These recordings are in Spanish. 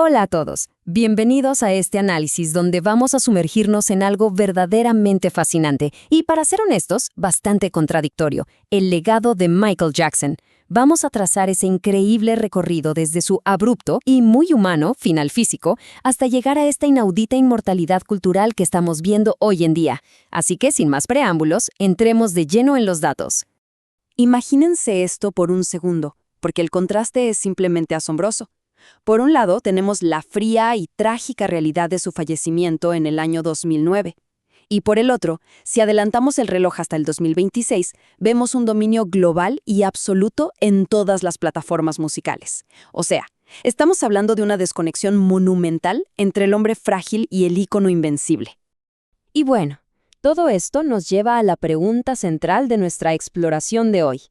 Hola a todos, bienvenidos a este análisis donde vamos a sumergirnos en algo verdaderamente fascinante y, para ser honestos, bastante contradictorio: el legado de Michael Jackson. Vamos a trazar ese increíble recorrido desde su abrupto y muy humano final físico hasta llegar a esta inaudita inmortalidad cultural que estamos viendo hoy en día. Así que, sin más preámbulos, entremos de lleno en los datos. Imagínense esto por un segundo, porque el contraste es simplemente asombroso. Por un lado, tenemos la fría y trágica realidad de su fallecimiento en el año 2009. Y por el otro, si adelantamos el reloj hasta el 2026, vemos un dominio global y absoluto en todas las plataformas musicales. O sea, estamos hablando de una desconexión monumental entre el hombre frágil y el ícono invencible. Y bueno, todo esto nos lleva a la pregunta central de nuestra exploración de hoy.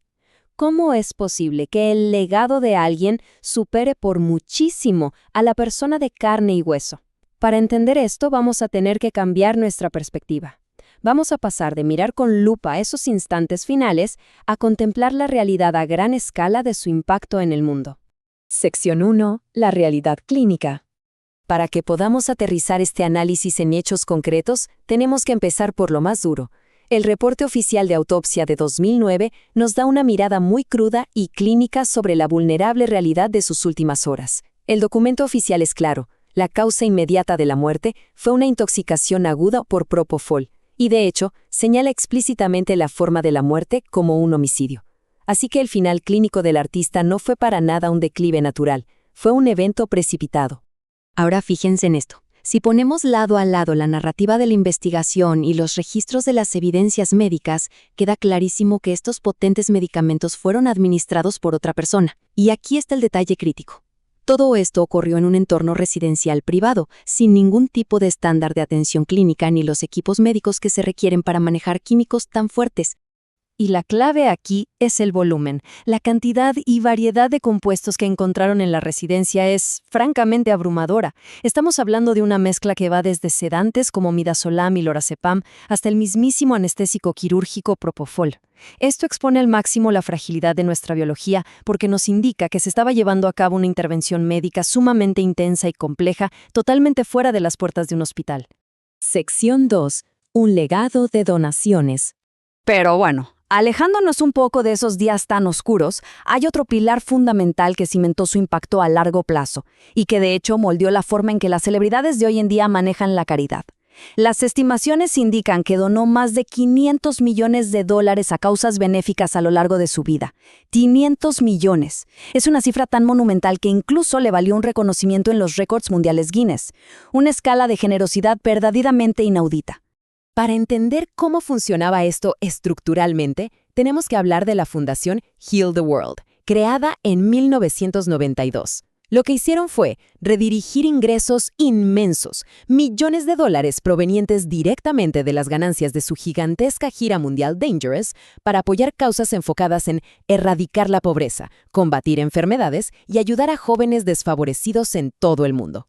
¿Cómo es posible que el legado de alguien supere por muchísimo a la persona de carne y hueso? Para entender esto, vamos a tener que cambiar nuestra perspectiva. Vamos a pasar de mirar con lupa esos instantes finales a contemplar la realidad a gran escala de su impacto en el mundo. Sección 1. La realidad clínica. Para que podamos aterrizar este análisis en hechos concretos, tenemos que empezar por lo más duro. El reporte oficial de autopsia de 2009 nos da una mirada muy cruda y clínica sobre la vulnerable realidad de sus últimas horas. El documento oficial es claro: la causa inmediata de la muerte fue una intoxicación aguda por propofol, y de hecho, señala explícitamente la forma de la muerte como un homicidio. Así que el final clínico del artista no fue para nada un declive natural, fue un evento precipitado. Ahora fíjense en esto. Si ponemos lado a lado la narrativa de la investigación y los registros de las evidencias médicas, queda clarísimo que estos potentes medicamentos fueron administrados por otra persona. Y aquí está el detalle crítico. Todo esto ocurrió en un entorno residencial privado, sin ningún tipo de estándar de atención clínica ni los equipos médicos que se requieren para manejar químicos tan fuertes. Y la clave aquí es el volumen. La cantidad y variedad de compuestos que encontraron en la residencia es francamente abrumadora. Estamos hablando de una mezcla que va desde sedantes como midazolam y lorazepam hasta el mismísimo anestésico quirúrgico propofol. Esto expone al máximo la fragilidad de nuestra biología porque nos indica que se estaba llevando a cabo una intervención médica sumamente intensa y compleja, totalmente fuera de las puertas de un hospital. Sección 2. Un legado de donaciones. Pero bueno, alejándonos un poco de esos días tan oscuros, hay otro pilar fundamental que cimentó su impacto a largo plazo y que de hecho moldeó la forma en que las celebridades de hoy en día manejan la caridad. Las estimaciones indican que donó más de $500 millones a causas benéficas a lo largo de su vida. 500 millones. Es una cifra tan monumental que incluso le valió un reconocimiento en los récords mundiales Guinness. Una escala de generosidad verdaderamente inaudita. Para entender cómo funcionaba esto estructuralmente, tenemos que hablar de la fundación Heal the World, creada en 1992. Lo que hicieron fue redirigir ingresos inmensos, millones de dólares provenientes directamente de las ganancias de su gigantesca gira mundial Dangerous, para apoyar causas enfocadas en erradicar la pobreza, combatir enfermedades y ayudar a jóvenes desfavorecidos en todo el mundo.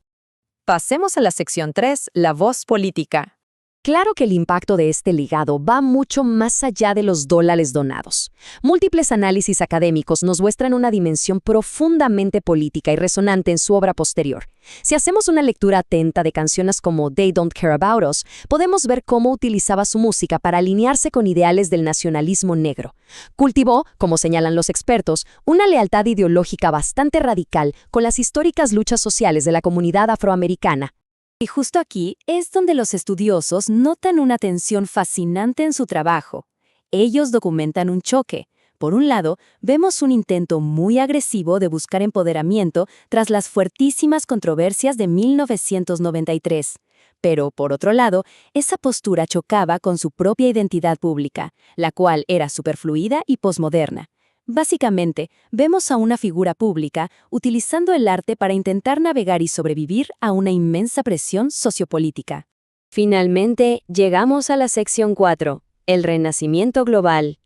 Pasemos a la sección 3, la voz política. Claro que el impacto de este legado va mucho más allá de los dólares donados. Múltiples análisis académicos nos muestran una dimensión profundamente política y resonante en su obra posterior. Si hacemos una lectura atenta de canciones como They Don't Care About Us, podemos ver cómo utilizaba su música para alinearse con ideales del nacionalismo negro. Cultivó, como señalan los expertos, una lealtad ideológica bastante radical con las históricas luchas sociales de la comunidad afroamericana. Y justo aquí es donde los estudiosos notan una tensión fascinante en su trabajo. Ellos documentan un choque. Por un lado, vemos un intento muy agresivo de buscar empoderamiento tras las fuertísimas controversias de 1993. Pero, por otro lado, esa postura chocaba con su propia identidad pública, la cual era superfluida y posmoderna. Básicamente, vemos a una figura pública utilizando el arte para intentar navegar y sobrevivir a una inmensa presión sociopolítica. Finalmente, llegamos a la sección 4, el renacimiento global.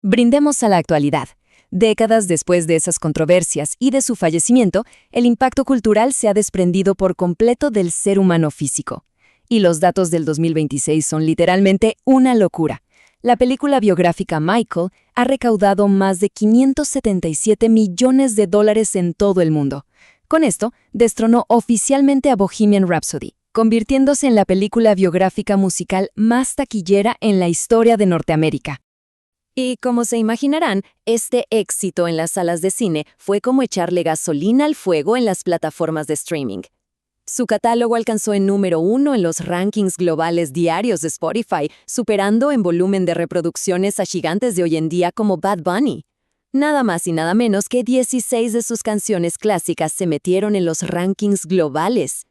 Brindemos a la actualidad. Décadas después de esas controversias y de su fallecimiento, el impacto cultural se ha desprendido por completo del ser humano físico. Y los datos del 2026 son literalmente una locura. La película biográfica Michael ha recaudado más de $577 millones en todo el mundo. Con esto, destronó oficialmente a Bohemian Rhapsody, convirtiéndose en la película biográfica musical más taquillera en la historia de Norteamérica. Y como se imaginarán, este éxito en las salas de cine fue como echarle gasolina al fuego en las plataformas de streaming. Su catálogo alcanzó el número 1 en los rankings globales diarios de Spotify, superando en volumen de reproducciones a gigantes de hoy en día como Bad Bunny. Nada más y nada menos que 16 de sus canciones clásicas se metieron en los rankings globales.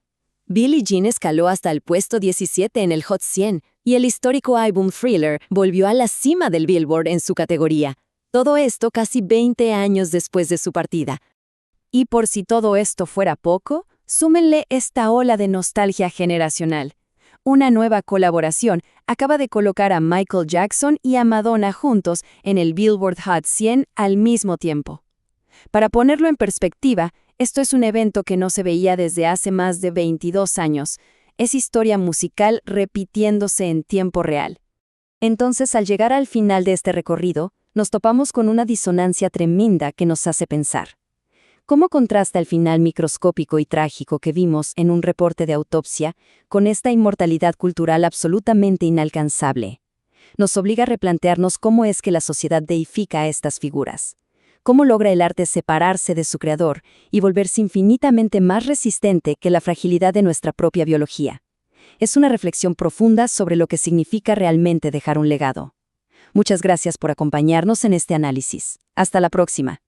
Billie Jean escaló hasta el puesto 17 en el Hot 100 y el histórico álbum Thriller volvió a la cima del Billboard en su categoría. Todo esto casi 20 años después de su partida. Y por si todo esto fuera poco, súmenle esta ola de nostalgia generacional. Una nueva colaboración acaba de colocar a Michael Jackson y a Madonna juntos en el Billboard Hot 100 al mismo tiempo. Para ponerlo en perspectiva, esto es un evento que no se veía desde hace más de 22 años. Es historia musical repitiéndose en tiempo real. Entonces, al llegar al final de este recorrido, nos topamos con una disonancia tremenda que nos hace pensar. ¿Cómo contrasta el final microscópico y trágico que vimos en un reporte de autopsia con esta inmortalidad cultural absolutamente inalcanzable? Nos obliga a replantearnos cómo es que la sociedad deifica a estas figuras. ¿Cómo logra el arte separarse de su creador y volverse infinitamente más resistente que la fragilidad de nuestra propia biología? Es una reflexión profunda sobre lo que significa realmente dejar un legado. Muchas gracias por acompañarnos en este análisis. Hasta la próxima.